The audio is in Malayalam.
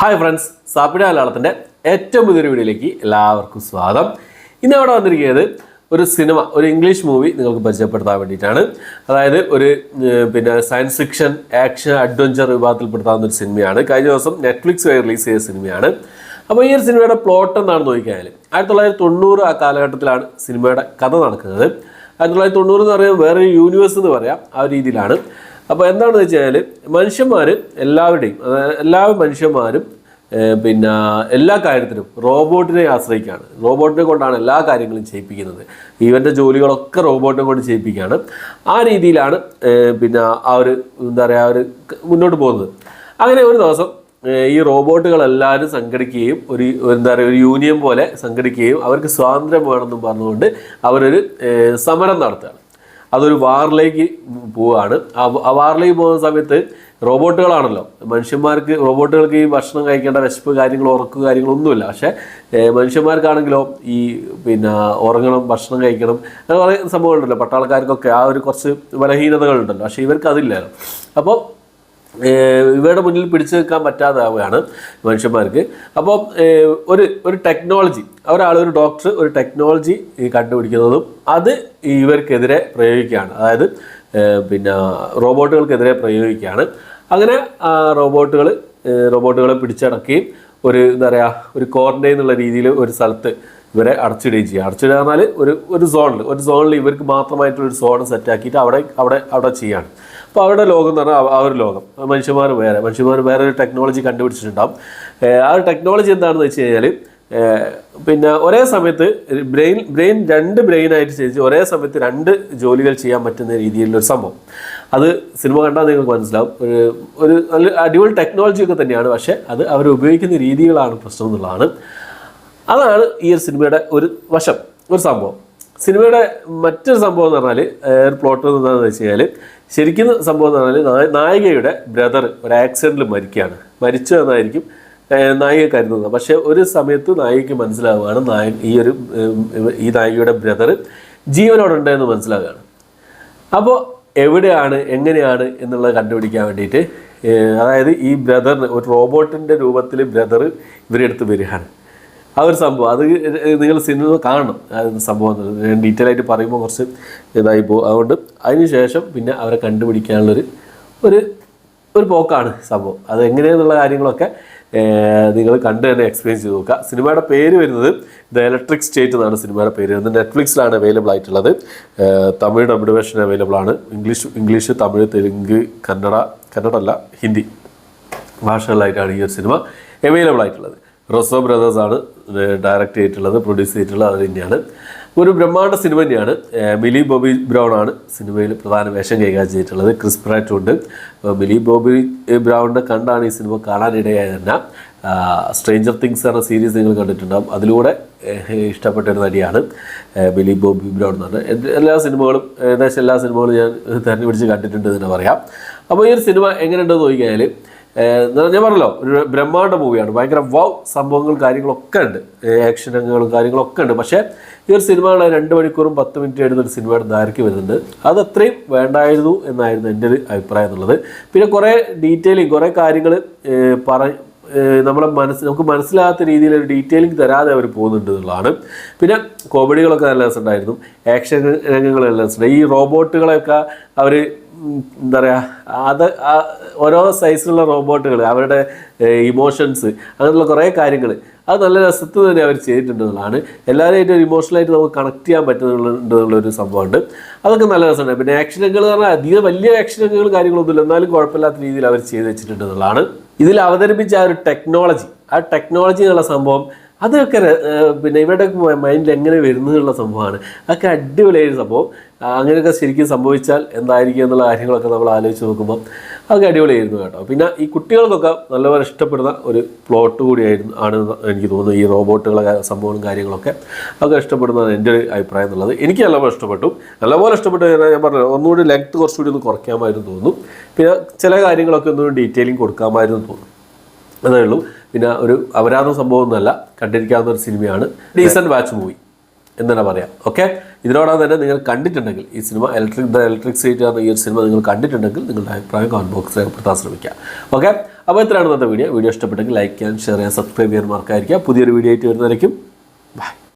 ഹായ് ഫ്രണ്ട്സ്, സാപ്പിഡ മലയാളത്തിൻ്റെ ഏറ്റവും പുതിയൊരു വീഡിയോയിലേക്ക് എല്ലാവർക്കും സ്വാഗതം. ഇന്ന് അവിടെ വന്നിരിക്കുന്നത് ഒരു സിനിമ, ഒരു ഇംഗ്ലീഷ് മൂവി നിങ്ങൾക്ക് പരിചയപ്പെടുത്താൻ വേണ്ടിയിട്ടാണ്. അതായത് ഒരു സയൻസ് ഫിക്ഷൻ, ആക്ഷൻ, അഡ്വഞ്ചർ വിഭാഗത്തിൽപ്പെടുത്താവുന്ന ഒരു സിനിമയാണ്. കഴിഞ്ഞ ദിവസം നെറ്റ്ഫ്ലിക്സ് വഴി റിലീസ് ചെയ്ത സിനിമയാണ്. അപ്പോൾ ഈ ഒരു സിനിമയുടെ പ്ലോട്ട് എന്താണെന്ന് നോക്കിയാൽ 1990 ആ കാലഘട്ടത്തിലാണ് സിനിമയുടെ കഥ നടക്കുന്നത്. 1990 എന്ന് പറയുമ്പോൾ വേറൊരു യൂണിവേഴ്സ് എന്ന് പറയാം, ആ ഒരു രീതിയിലാണ്. അപ്പോൾ എന്താണെന്ന് വെച്ച് കഴിഞ്ഞാൽ മനുഷ്യന്മാർ എല്ലാ മനുഷ്യന്മാരും എല്ലാ കാര്യത്തിനും റോബോട്ടിനെ ആശ്രയിക്കുകയാണ്. റോബോട്ടിനെ കൊണ്ടാണ് എല്ലാ കാര്യങ്ങളും ചെയ്യിപ്പിക്കുന്നത്. ഇവൻ്റെ ജോലികളൊക്കെ റോബോട്ടിനെ കൊണ്ട് ചെയ്യിപ്പിക്കുകയാണ്. ആ രീതിയിലാണ് ആ ഒരു ഒരു മുന്നോട്ട് പോകുന്നത്. അങ്ങനെ ഒരു ദിവസം ഈ റോബോട്ടുകളെല്ലാവരും സംഘടിക്കുകയും ഒരു യൂണിയൻ പോലെ സംഘടിക്കുകയും അവർക്ക് സ്വാതന്ത്ര്യം വേണമെന്നും പറഞ്ഞുകൊണ്ട് അവരൊരു സമരം നടത്തുകയാണ്. അതൊരു വാറിലേക്ക് പോവുകയാണ്. ആ വാറിലേക്ക് പോകുന്ന സമയത്ത് റോബോട്ടുകളാണല്ലോ, റോബോട്ടുകൾക്ക് ഈ ഭക്ഷണം കഴിക്കേണ്ട വിശപ്പ് കാര്യങ്ങളോ ഉറക്കുക കാര്യങ്ങളൊന്നുമില്ല. പക്ഷേ മനുഷ്യന്മാർക്കാണെങ്കിലോ ഈ ഉറങ്ങണം, ഭക്ഷണം കഴിക്കണം, അങ്ങനെ കുറേ സംഭവങ്ങളുണ്ടല്ലോ. പട്ടാളക്കാർക്കൊക്കെ ആ ഒരു കുറച്ച് ബലഹീനതകളുണ്ടല്ലോ. പക്ഷേ ഇവർക്ക് അതില്ലല്ലോ. അപ്പോൾ ഇവരുടെ മുന്നിൽ പിടിച്ചു നിൽക്കാൻ പറ്റാതാവുകയാണ് മനുഷ്യന്മാർക്ക്. അപ്പോൾ ഒരു ടെക്നോളജി, ഒരു ഡോക്ടർ ഒരു ടെക്നോളജി കണ്ടുപിടിക്കുന്നതും അത് ഇവർക്കെതിരെ പ്രയോഗിക്കുകയാണ്. അതായത് റോബോട്ടുകൾക്കെതിരെ പ്രയോഗിക്കുകയാണ്. അങ്ങനെ റോബോട്ടുകളെ പിടിച്ചടക്കുകയും ഒരു ക്വാറന്റൈൻ എന്നുള്ള രീതിയിൽ ഒരു സ്ഥലത്ത് ഇവരെ അടച്ചിടുകയും ചെയ്യുക. അടച്ചിടുക പറഞ്ഞാൽ ഒരു സോണിൽ ഇവർക്ക് മാത്രമായിട്ടൊരു സോൺ സെറ്റാക്കിയിട്ട് അവിടെ ചെയ്യാണ്. അപ്പോൾ അവരുടെ ലോകം എന്ന് പറഞ്ഞാൽ ആ ഒരു ലോകം, മനുഷ്യന്മാർ വേറെ ഒരു ടെക്നോളജി കണ്ടുപിടിച്ചിട്ടുണ്ടാകും. ആ ഒരു ടെക്നോളജി എന്താണെന്ന് വെച്ച് കഴിഞ്ഞാൽ ഒരേ സമയത്ത് രണ്ട് ബ്രെയിനായിട്ട് ചെയ്ത് ഒരേ സമയത്ത് രണ്ട് ജോലികൾ ചെയ്യാൻ പറ്റുന്ന രീതിയിലുള്ളൊരു സംഭവം. അത് സിനിമ കണ്ടാൽ നിങ്ങൾക്ക് മനസ്സിലാവും. ഒരു നല്ല അടിപൊളി ടെക്നോളജിയൊക്കെ തന്നെയാണ്. പക്ഷേ അത് അവർ ഉപയോഗിക്കുന്ന രീതികളാണ് പ്രശ്നം എന്നുള്ളതാണ്. അതാണ് ഈ ഒരു സിനിമയുടെ ഒരു വശം, ഒരു സംഭവം. സിനിമയുടെ മറ്റൊരു സംഭവം എന്ന് പറഞ്ഞാൽ പ്ലോട്ട് എന്താണെന്ന് വെച്ച് കഴിഞ്ഞാൽ ശരിക്കും സംഭവം എന്ന് പറഞ്ഞാൽ നായികയുടെ ബ്രദർ ഒരു ആക്സിഡൻറ്റിൽ മരിച്ചു എന്നായിരിക്കും നായിക കരുതുന്നത്. പക്ഷേ ഒരു സമയത്ത് നായികയ്ക്ക് മനസ്സിലാവുകയാണ് ഈ നായികയുടെ ബ്രദർ ജീവനോടുണ്ടെന്ന് മനസ്സിലാവുകയാണ്. അപ്പോൾ എവിടെയാണ്, എങ്ങനെയാണ് എന്നുള്ളത് കണ്ടുപിടിക്കാൻ വേണ്ടിയിട്ട് അതായത് ഈ ബ്രദറിന് ഒരു റോബോട്ടിൻ്റെ രൂപത്തിൽ ബ്രദർ ഇവരെടുത്ത് വരികയാണ്. ആ ഒരു സംഭവം അത് നിങ്ങൾ സിനിമ കാണണം. സംഭവം ഡീറ്റെയിൽ ആയിട്ട് പറയുമ്പോൾ കുറച്ച് ഇതായി പോകും. അതുകൊണ്ട് അതിന് ശേഷം അവരെ കണ്ടുപിടിക്കാനുള്ളൊരു പോക്കാണ് സംഭവം. അത് എങ്ങനെയാണെന്നുള്ള കാര്യങ്ങളൊക്കെ നിങ്ങൾ കണ്ട് തന്നെ എക്സ്പീരിയൻസ് ചെയ്ത് നോക്കുക. സിനിമയുടെ പേര് വരുന്നത് ദ ഇലക്ട്രിക് സ്റ്റേറ്റ് എന്നാണ് സിനിമയുടെ പേര് വരുന്നത്. നെറ്റ്ഫ്ലിക്സിലാണ് അവൈലബിൾ ആയിട്ടുള്ളത്. തമിഴ് ഡബ്ഡ് വേർഷൻ അവൈലബിൾ ആണ്. ഇംഗ്ലീഷ്, തമിഴ്, തെലുങ്ക്, കന്നഡ അല്ല, ഹിന്ദി ഭാഷകളിലായിട്ടാണ് ഈ ഒരു സിനിമ അവൈലബിൾ ആയിട്ടുള്ളത്. റോസോ ബ്രദേഴ്സ് ആണ് ഡയറക്റ്റ് ചെയ്തിട്ടുള്ളത്, പ്രൊഡ്യൂസ് ചെയ്തിട്ടുള്ളത്. അത് തന്നെയാണ് ഒരു ബ്രഹ്മാണ്ഡ സിനിമ തന്നെയാണ്. മിലി ബോബി ബ്രൗൺ ആണ് സിനിമയിൽ പ്രധാന വേഷം കൈകാര്യം ചെയ്തിട്ടുള്ളത്. ക്രിസ് പ്രാറ്റും ഉണ്ട്. മിലി ബോബി ബ്രൗണിനെ കണ്ടാണ് ഈ സിനിമ കാണാനിടയായി തന്നെ. സ്ട്രേഞ്ചർ തിങ്സ് എന്ന സീരീസ് നിങ്ങൾ കണ്ടിട്ടുണ്ടാകും. അതിലൂടെ ഇഷ്ടപ്പെട്ടൊരു നടിയാണ് മിലി ബോബി ബ്രൗൺ എന്ന് പറഞ്ഞാൽ. ഏകദേശം എല്ലാ സിനിമകളും ഞാൻ തിരഞ്ഞുപിടിച്ച് കണ്ടിട്ടുണ്ട് എന്ന് തന്നെ പറയാം. അപ്പോൾ ഈ ഒരു സിനിമ എങ്ങനെയുണ്ടെന്ന് നോക്കിക്കഴിഞ്ഞാൽ ഞാൻ പറഞ്ഞല്ലോ, ഒരു ബ്രഹ്മാണ്ഡ മൂവിയാണ്. ഭയങ്കര സംഭവങ്ങൾ കാര്യങ്ങളൊക്കെ ഉണ്ട്, ആക്ഷൻ രംഗങ്ങളും കാര്യങ്ങളൊക്കെ ഉണ്ട്. പക്ഷേ ഈ ഒരു സിനിമകളെ 2 മണിക്കൂറും 10 മിനിറ്റ് ആയിരുന്ന ഒരു സിനിമയുടെ ദൈർഘ്യം വരുന്നുണ്ട്. അത് അത്രയും വേണ്ടായിരുന്നു എന്നായിരുന്നു എൻ്റെ ഒരു അഭിപ്രായം എന്നുള്ളത്. പിന്നെ കുറേ ഡീറ്റെയിലിങ്, കുറേ കാര്യങ്ങൾ നമുക്ക് മനസ്സിലാകാത്ത രീതിയിൽ ഒരു ഡീറ്റെയിലിംഗ് തരാതെ അവർ പോകുന്നുണ്ട് എന്നുള്ളതാണ്. പിന്നെ കോമഡികളൊക്കെ നല്ല രസമുണ്ടായിരുന്നു, ആക്ഷൻ രംഗങ്ങൾ നല്ല രസമുണ്ട്. ഈ റോബോട്ടുകളെയൊക്കെ അവർ ഓരോ സൈസിലുള്ള റോബോട്ടുകൾ, അവരുടെ ഇമോഷൻസ്, അങ്ങനെയുള്ള കുറേ കാര്യങ്ങൾ അത് നല്ല രസത്തിൽ തന്നെ അവർ ചെയ്തിട്ടുണ്ടെന്നുള്ളതാണ്. എല്ലാവരുമായിട്ട് ഒരു ഇമോഷണലായിട്ട് നമുക്ക് കണക്ട് ചെയ്യാൻ പറ്റുന്നുള്ളൊരു സംഭവമുണ്ട്. അതൊക്കെ നല്ല രസമുണ്ട്. പിന്നെ ആക്ഷൻ രംഗങ്ങൾ എന്ന് പറഞ്ഞാൽ അധികം വലിയ ആക്ഷൻ രംഗങ്ങൾ കാര്യങ്ങളൊന്നുമില്ല, എന്നാലും കുഴപ്പമില്ലാത്ത രീതിയിൽ അവർ ചെയ്ത് വെച്ചിട്ടുണ്ടെന്നുള്ളതാണ്. ഇതിൽ അവതരിപ്പിച്ച ആ ഒരു ടെക്നോളജി എന്നുള്ള സംഭവം അതൊക്കെ ഇവരുടെ മൈൻഡിൽ എങ്ങനെ വരുന്നതെന്നുള്ള സംഭവമാണ്. അതൊക്കെ അടിപൊളിയായൊരു സംഭവം. അങ്ങനെയൊക്കെ ശരിക്കും സംഭവിച്ചാൽ എന്തായിരിക്കും എന്നുള്ള കാര്യങ്ങളൊക്കെ നമ്മൾ ആലോചിച്ച് നോക്കുമ്പോൾ അതൊക്കെ അടിപൊളിയായിരുന്നു കേട്ടോ. പിന്നെ ഈ കുട്ടികൾക്കൊക്കെ നല്ലപോലെ ഇഷ്ടപ്പെടുന്ന ഒരു പ്ലോട്ട് ആണ് എനിക്ക് തോന്നുന്നത്. ഈ റോബോട്ടുകളെ സംഭവങ്ങളും കാര്യങ്ങളൊക്കെ അതൊക്കെ ഇഷ്ടപ്പെടുന്നതാണ് എൻ്റെ ഒരു അഭിപ്രായം എന്നുള്ളത്. എനിക്ക് നല്ലപോലെ ഇഷ്ടപ്പെട്ടു. ഞാൻ പറഞ്ഞു, ഒന്നുകൂടി ലെങ്ത്ത് കുറച്ചുകൂടി ഒന്ന് കുറയ്ക്കാമായിരുന്നു തോന്നുന്നു. പിന്നെ ചില കാര്യങ്ങളൊക്കെ ഒന്നുകൂടി ഡീറ്റെയിലിംഗ് കൊടുക്കാമായിരുന്നു തോന്നുന്നു. അതേ ഉള്ളൂ. പിന്നെ ഒരു അപരാധ സംഭവമൊന്നുമല്ല, കണ്ടിരിക്കാവുന്ന ഒരു സിനിമയാണ്. ഡീസൻറ്റ് വാച്ച് മൂവി എന്ന് തന്നെ പറയാം. ഓക്കെ, ഇതിനോടൊപ്പം തന്നെ നിങ്ങൾ കണ്ടിട്ടുണ്ടെങ്കിൽ ഈ സിനിമ ദ ഇലക്ട്രിക് സ്റ്റേറ്റ് എന്ന ഈ ഒരു സിനിമ നിങ്ങൾ കണ്ടിട്ടുണ്ടെങ്കിൽ നിങ്ങളുടെ അഭിപ്രായം കമൻറ്റ് ബോക്സിൽ രേഖപ്പെടുത്താൻ ശ്രമിക്കുക. ഓക്കെ, അപ്പോൾ ഇത്രയാണ് ഇന്നത്തെ വീഡിയോ ഇഷ്ടപ്പെട്ടെങ്കിൽ ലൈക്ക് ചെയ്യാൻ ഷെയർ ചെയ്യാൻ സബ്സ്ക്രൈബ് ചെയ്യാൻ മറക്കാതിരിക്കുക പുതിയൊരു വീഡിയോ ആയിട്ട് വരുന്നതായിരിക്കും